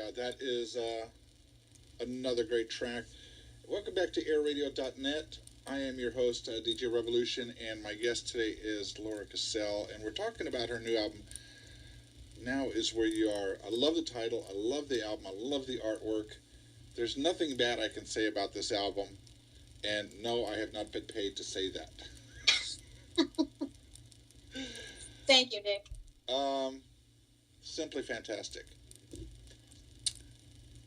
Yeah, that is another great track. Welcome back to AiiRadio.net. I am your host, DJ Revolution, and my guest today is Laura Casale, and we're talking about her new album, Now Is Where You Are. I love the title, I love the album, I love the artwork. There's nothing bad I can say about this album, and no, I have not been paid to say that. Thank you, Nick. Simply fantastic.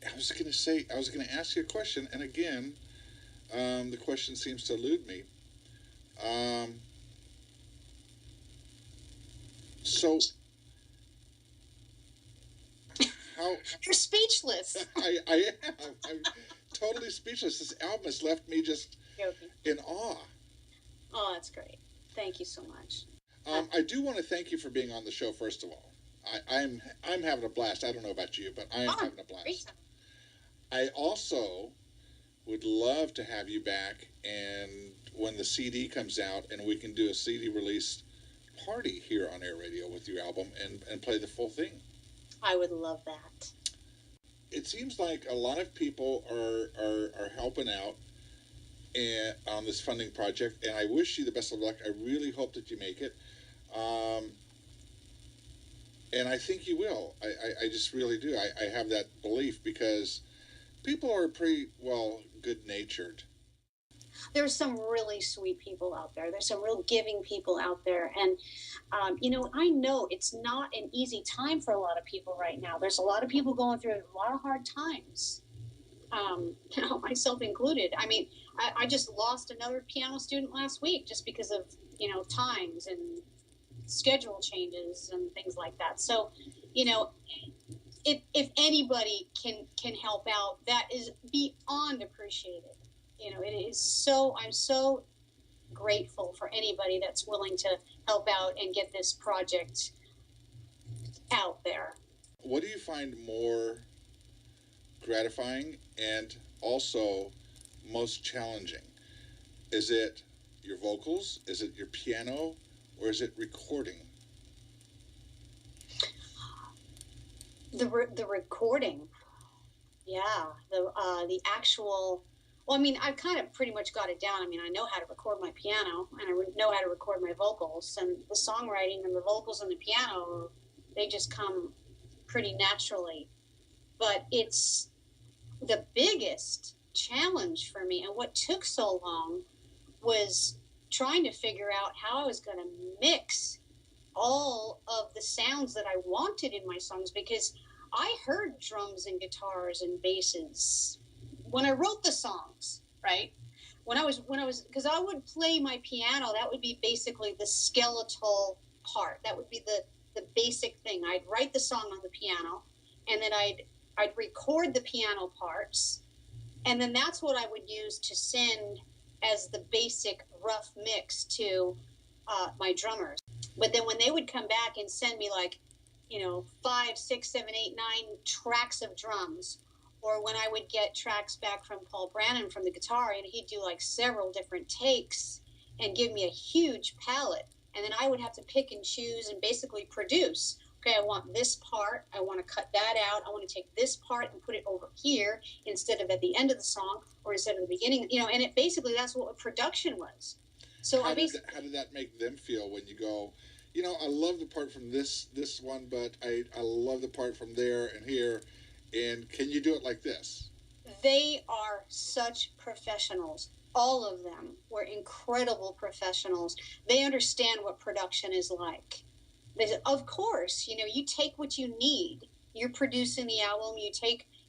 I was going to ask you a question, and again, the question seems to elude me. So, how... You're speechless. I am. I'm totally speechless. This album has left me just in awe. Oh, that's great. Thank you so much. I do want to thank you for being on the show, first of all. I'm having a blast. I don't know about you, but I am having a blast. Great. I also would love to have you back, and when the CD comes out, and we can do a CD release party here on AiiRadio with your album and play the full thing. I would love that. It seems like a lot of people are helping out on this funding project, and I wish you the best of luck. I really hope that you make it. And I think you will. I just really do. I have that belief because people are pretty, well, good-natured. There's some really sweet people out there. There's some real giving people out there. And, I know it's not an easy time for a lot of people right now. There's a lot of people going through a lot of hard times, myself included. I mean, I just lost another piano student last week just because of, times and schedule changes and things like that. So, if anybody can help out, that is beyond appreciated. It is so, I'm so grateful for anybody that's willing to help out and get this project out there. What do you find more gratifying and also most challenging? Is it your vocals? Is it your piano? Or is it recording? The recording, yeah. The actual. Well, I mean, I've kind of pretty much got it down. I mean, I know how to record my piano, and I know how to record my vocals, and the songwriting and the vocals and the piano, they just come pretty naturally. But it's the biggest challenge for me, and what took so long was trying to figure out how I was going to mix all of the sounds that I wanted in my songs, because I heard drums and guitars and basses when I wrote the songs, right? When I was, because I would play my piano, that would be basically the skeletal part. That would be the basic thing. I'd write the song on the piano, and then I'd record the piano parts, and then that's what I would use to send as the basic rough mix to my drummers. But then when they would come back and send me 5, 6, 7, 8, 9 tracks of drums, or when I would get tracks back from Paul Brannon from the guitar, and he'd do several different takes and give me a huge palette, and then I would have to pick and choose and basically produce. Okay, I want this part, I want to cut that out, I want to take this part and put it over here instead of at the end of the song or instead of the beginning, and it basically, that's what production was. So how did that make them feel when you go, I love the part from this one, but I love the part from there and here, and can you do it like this? They are such professionals. All of them were incredible professionals. They understand what production is like. They said, of course, you take what you need. You're producing the album,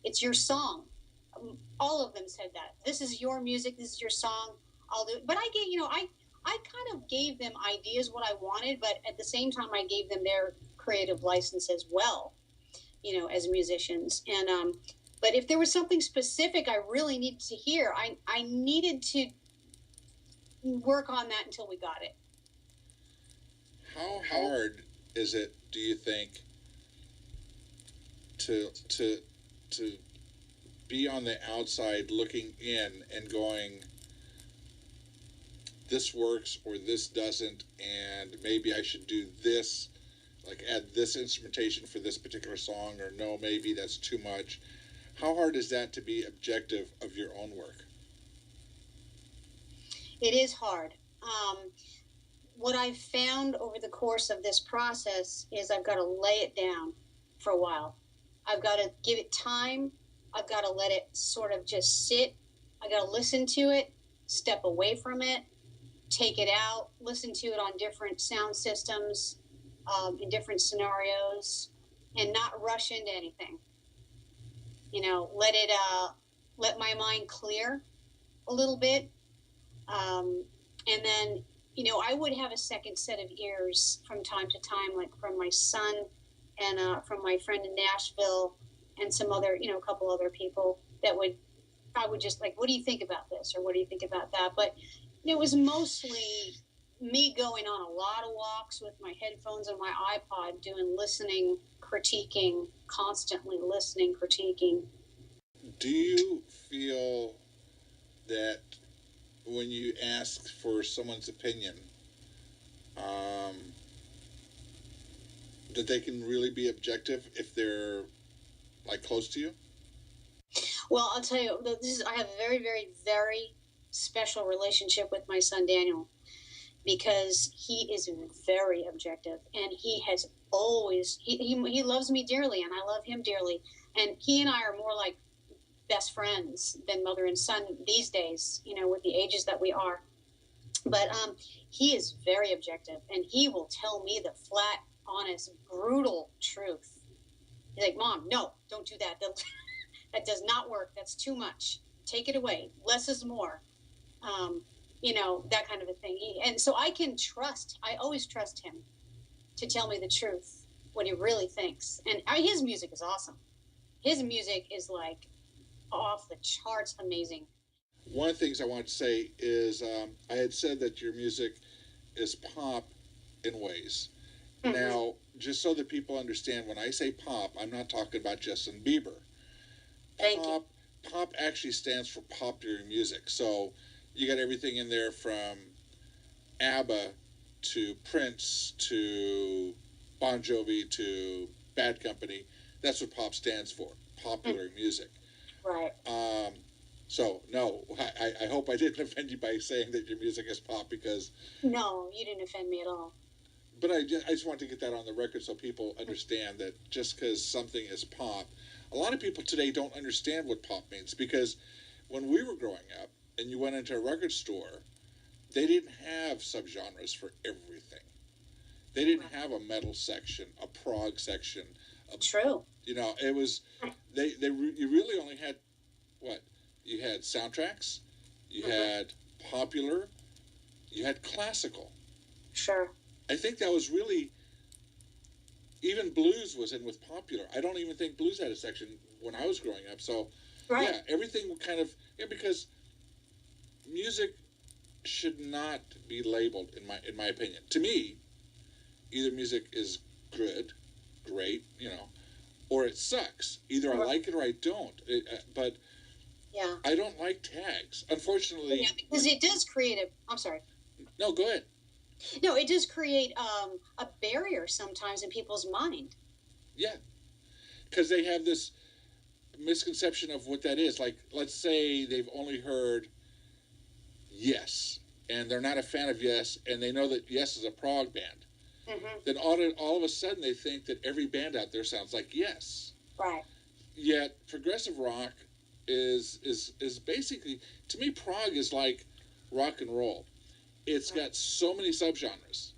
it's your song. All of them said that. This is your music, this is your song, I'll do it. But I gave, I kind of gave them ideas what I wanted, but at the same time I gave them their creative license as well, as musicians. And but if there was something specific I really needed to hear, I needed to work on that until we got it. How hard is it, do you think, to be on the outside looking in and going, this works or this doesn't, and maybe I should do this? like add this instrumentation for this particular song, or no, maybe that's too much. How hard is that to be objective of your own work? It is hard. What I've found over the course of this process is I've got to lay it down for a while. I've got to give it time. I've got to let it sort of just sit. I got to listen to it, step away from it, take it out, listen to it on different sound systems, in different scenarios, and not rush into anything. You know, let my mind clear a little bit. And then, you know, I would have a second set of ears from time to time, like from my son and from my friend in Nashville and some other, you know, a couple other people that I would just like, what do you think about this? Or what do you think about that? But it was mostly me going on a lot of walks with my headphones and my iPod, doing listening, critiquing, constantly listening, critiquing. Do you feel that when you ask for someone's opinion, that they can really be objective if they're like close to you? Well, I'll tell you, I have a very, very, very special relationship with my son Daniel, because he is very objective, and he has always he loves me dearly, and I love him dearly, and he and I are more like best friends than mother and son these days, you know, with the ages that we are. But he is very objective, and he will tell me the flat, honest, brutal truth. He's like, Mom, no, don't do that. That does not work. That's too much. Take it away. Less is more. You know, that kind of a thing. And so I always trust him to tell me the truth, what he really thinks. And his music is awesome. His music is like off the charts amazing. One of the things I want to say is I had said that your music is pop in ways. Mm-hmm. Now, just so that people understand, when I say pop, I'm not talking about Justin Bieber. Thank you. Pop actually stands for popular music. So you got everything in there from ABBA to Prince to Bon Jovi to Bad Company. That's what pop stands for, popular music. Right. So, no, I hope I didn't offend you by saying that your music is pop, because... No, you didn't offend me at all. But I just want to get that on the record so people understand that just because something is pop, a lot of people today don't understand what pop means, because when we were growing up and you went into a record store, they didn't have subgenres for everything. They didn't have a metal section, a prog section. True. You know, it was, you really only had, what? You had soundtracks, you had popular, you had classical. Sure. I think that was really, even blues was in with popular. I don't even think blues had a section when I was growing up. So, right. Yeah, everything kind of, because music should not be labeled, in my opinion. To me, either music is good, great, you know, or it sucks. Either I like it or I don't. But yeah, I don't like tags, unfortunately. Yeah, because it does create I'm sorry. No, go ahead. No, it does create a barrier sometimes in people's mind. Yeah, because they have this misconception of what that is. Like, let's say they've only heard Yes, and they're not a fan of Yes, and they know that Yes is a prog band. Mm-hmm. Then all of a sudden they think that every band out there sounds like Yes. Right. Yet progressive rock is basically, to me, prog is like rock and roll. It's got so many subgenres.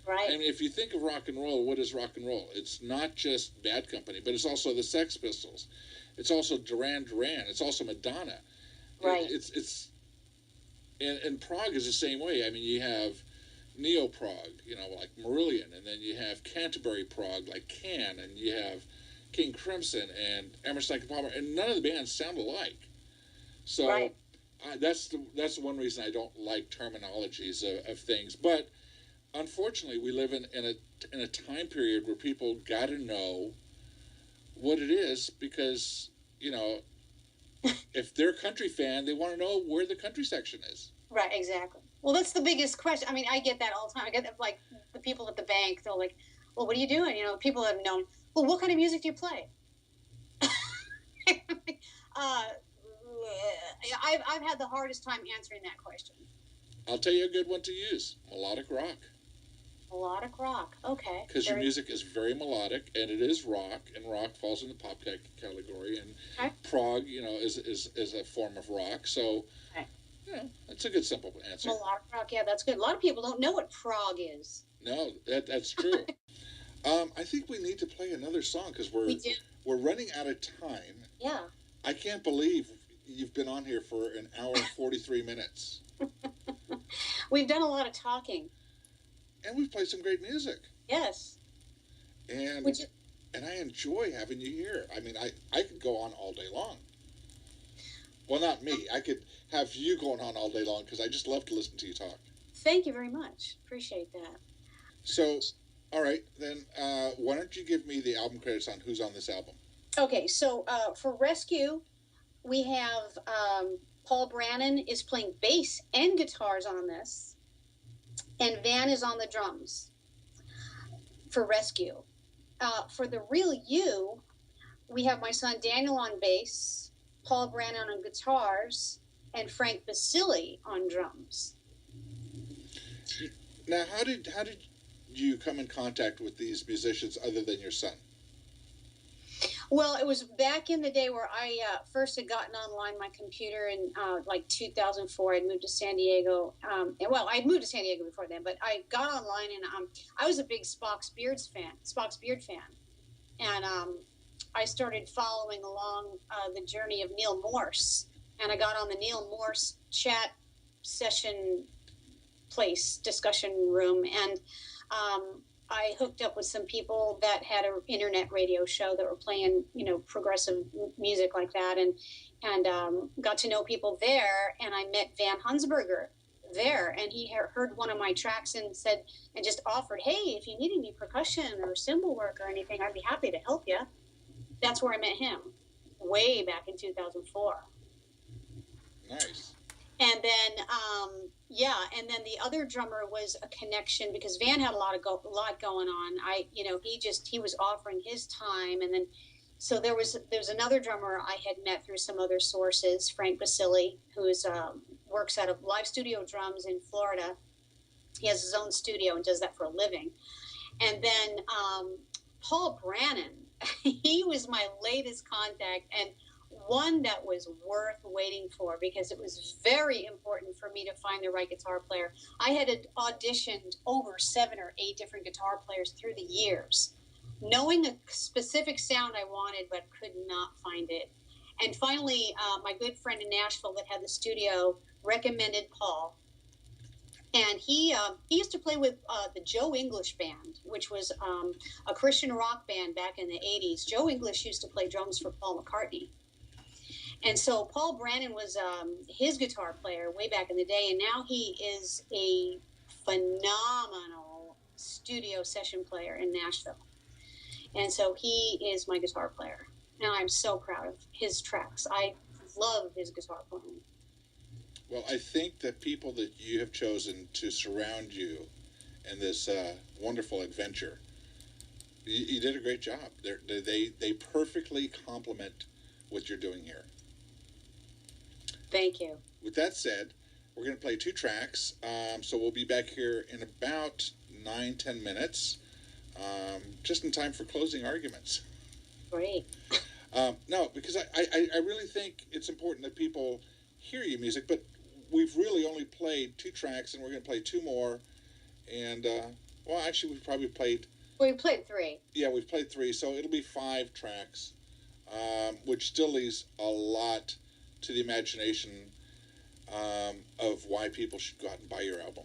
Right. And if you think of rock and roll, what is rock and roll? It's not just Bad Company, but it's also the Sex Pistols. It's also Duran Duran. It's also Madonna. Right. And prog is the same way. I mean, you have neo-prog, you know, like Marillion, and then you have Canterbury prog, like Can, and you have King Crimson and Emerson, Lake and Palmer, and none of the bands sound alike. So right. That's the one reason I don't like terminologies of things. But unfortunately, we live in a time period where people got to know what it is, because, you know, if they're a country fan, they want to know where the country section is. Right, exactly. Well, that's the biggest question. I mean, I get that all the time. I get that, like, the people at the bank, they're like, well, what are you doing? You know, people have known, well, what kind of music do you play? I've had the hardest time answering that question. I'll tell you a good one to use: melodic rock. Melodic rock, okay. Because your music is very melodic, and it is rock, and rock falls in the pop category, and okay. prog, you know, is a form of rock. So, okay. Yeah, that's a good simple answer. Melodic rock, yeah, that's good. A lot of people don't know what prog is. No, that's true. I think we need to play another song because we're running out of time. Yeah. I can't believe you've been on here for an hour and 43 minutes. We've done a lot of talking. And we've played some great music. Yes. And I enjoy having you here. I mean, I could go on all day long. Well, not me. I could have you going on all day long because I just love to listen to you talk. Thank you very much. Appreciate that. So, all right, then why don't you give me the album credits on who's on this album? Okay, so for Rescue, we have Paul Brannon is playing bass and guitars on this. And Van is on the drums for Rescue. For The Real You, we have my son Daniel on bass, Paul Brannon on guitars, and Frank Basile on drums. Now, how did you come in contact with these musicians other than your son? Well, it was back in the day where I first had gotten online my computer in like 2004. I'd moved to San Diego. I'd moved to San Diego before then, but I got online and I was a big Spock's Beard fan. And I started following along the journey of Neil Morse. And I got on the Neil Morse chat session discussion room. And I hooked up with some people that had an internet radio show that were playing, you know, progressive music like that, and got to know people there. And I met Van Hunsberger there, and he heard one of my tracks and just offered, hey, if you need any percussion or cymbal work or anything, I'd be happy to help you. That's where I met him, way back in 2004. Nice. And then, and then the other drummer was a connection because Van had a lot going on. He was offering his time, and then so there was another drummer I had met through some other sources, Frank Basile, who works out of Live Studio Drums in Florida. He has his own studio and does that for a living. And then Paul Brannon, he was my latest contact, and one that was worth waiting for because it was very important for me to find the right guitar player. I had auditioned over 7 or 8 different guitar players through the years, knowing a specific sound I wanted but could not find it. And finally, my good friend in Nashville that had the studio recommended Paul. And he used to play with the Joe English Band, which was a Christian rock band back in the 80s. Joe English used to play drums for Paul McCartney. And so Paul Brannon was his guitar player way back in the day, and now he is a phenomenal studio session player in Nashville. And so he is my guitar player. And I'm so proud of his tracks. I love his guitar playing. Well, I think that people that you have chosen to surround you in this wonderful adventure, you did a great job. They perfectly complement what you're doing here. Thank you. With that said, we're going to play 2 tracks. So we'll be back here in about 9-10 minutes, just in time for closing arguments. Great. No, because I really think it's important that people hear your music, but we've really only played 2 tracks, and we're going to play 2 more. And, actually, we've probably played... We played 3. Yeah, we've played 3, so it'll be 5 tracks, which still leaves a lot to the imagination of why people should go out and buy your album.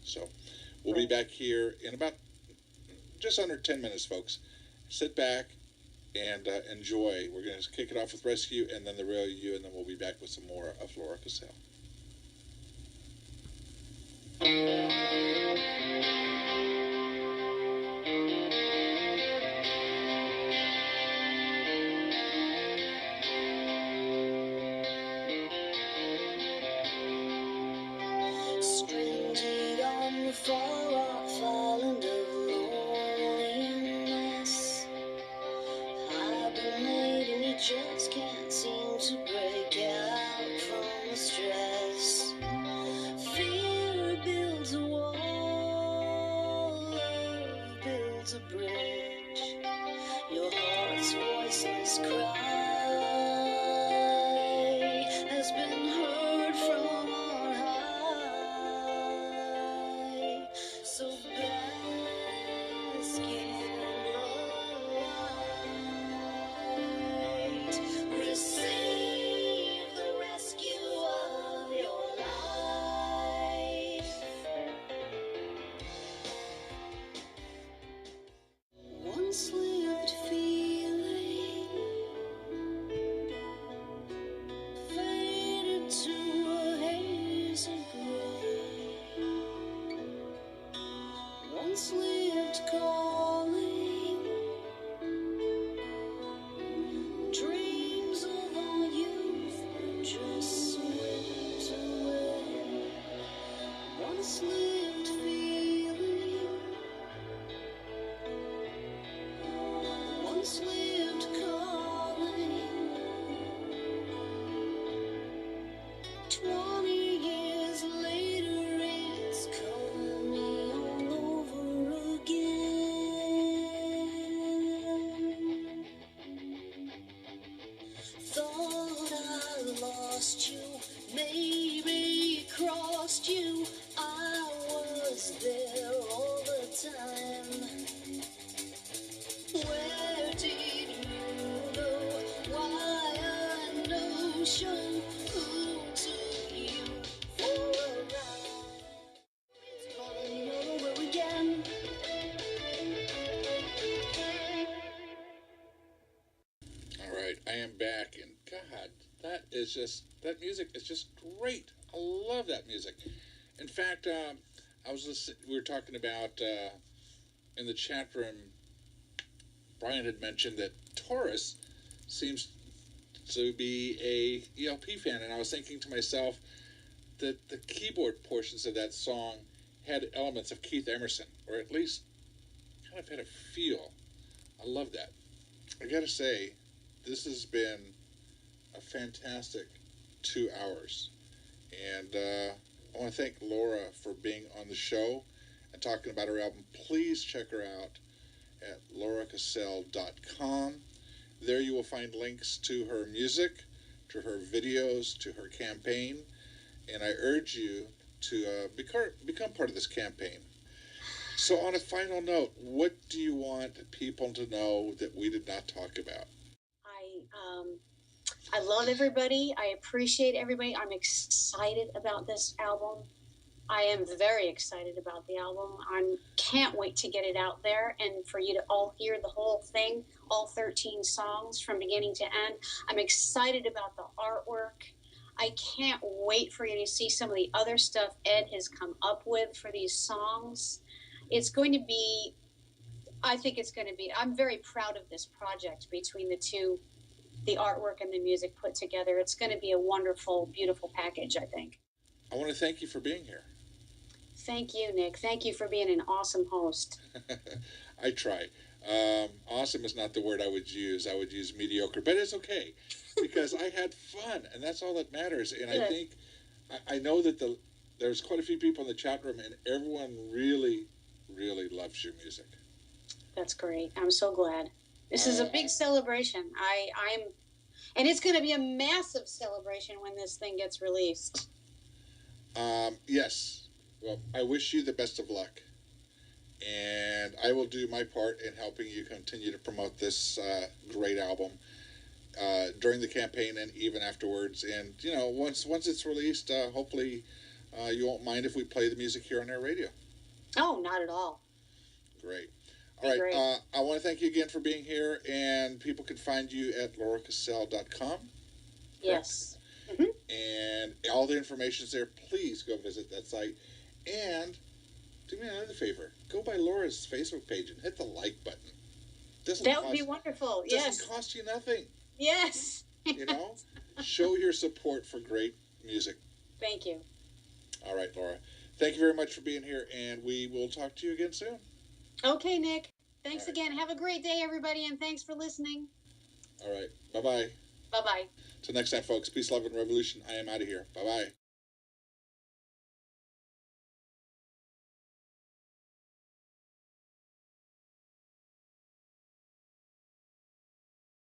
So we'll be back here in about just under 10 minutes, folks. Sit back and enjoy. We're going to kick it off with Rescue and then The Real You, and then we'll be back with some more of Laura Casale. Stranded on the far off island of 20 years later, it's calling me all over again. Thought I lost you, maybe crossed you. I was there all the time. Where did you go? Why a no-show? Who took you for a ride? It's calling me all over again. All right, I am back, and God, that music is just great. I love that music. In fact, we were talking about in the chat room. Brian had mentioned that Taurus seems to be a ELP fan, and I was thinking to myself that the keyboard portions of that song had elements of Keith Emerson, or at least kind of had a feel. I love that. I gotta say, this has been a fantastic 2 hours, and I want to thank Laura for being on the show and talking about her album. Please check her out at lauracasale.com. There you will find links to her music, to her videos, to her campaign, and I urge you to become part of this campaign. So on a final note, what do you want people to know that we did not talk about? I love everybody. I appreciate everybody. I'm excited about this album. I am very excited about the album. I can't wait to get it out there and for you to all hear the whole thing, all 13 songs from beginning to end. I'm excited about the artwork. I can't wait for you to see some of the other stuff Ed has come up with for these songs. It's going to be, I think it's going to be, I'm very proud of this project between the two, the artwork and the music put together. It's going to be a wonderful, beautiful package, I think. I want to thank you for being here. Thank you, Nick. Thank you for being an awesome host. I try. Awesome is not the word I would use. I would use mediocre, but it's okay because I had fun, and that's all that matters. And Good. I think I know that there's quite a few people in the chat room, and everyone really, really loves your music. That's great. I'm so glad. This is a big celebration. And it's going to be a massive celebration when this thing gets released. Yes. Well, I wish you the best of luck. And I will do my part in helping you continue to promote this great album during the campaign and even afterwards. And, you know, once it's released, hopefully you won't mind if we play the music here on AiiRadio. Oh, not at all. Great. All right. Great. I want to thank you again for being here. And people can find you at lauracasale.com. Yes. Mm-hmm. And all the information is there. Please go visit that site. And do me another favor. Go by Laura's Facebook page and hit the like button. That would be wonderful. Yes. Doesn't cost you nothing. Yes. You know? Show your support for great music. Thank you. All right, Laura. Thank you very much for being here, and we will talk to you again soon. Okay, Nick. Thanks again. Have a great day, everybody, and thanks for listening. All right. Bye-bye. Bye-bye. Till next time, folks. Peace, love, and revolution. I am out of here. Bye-bye.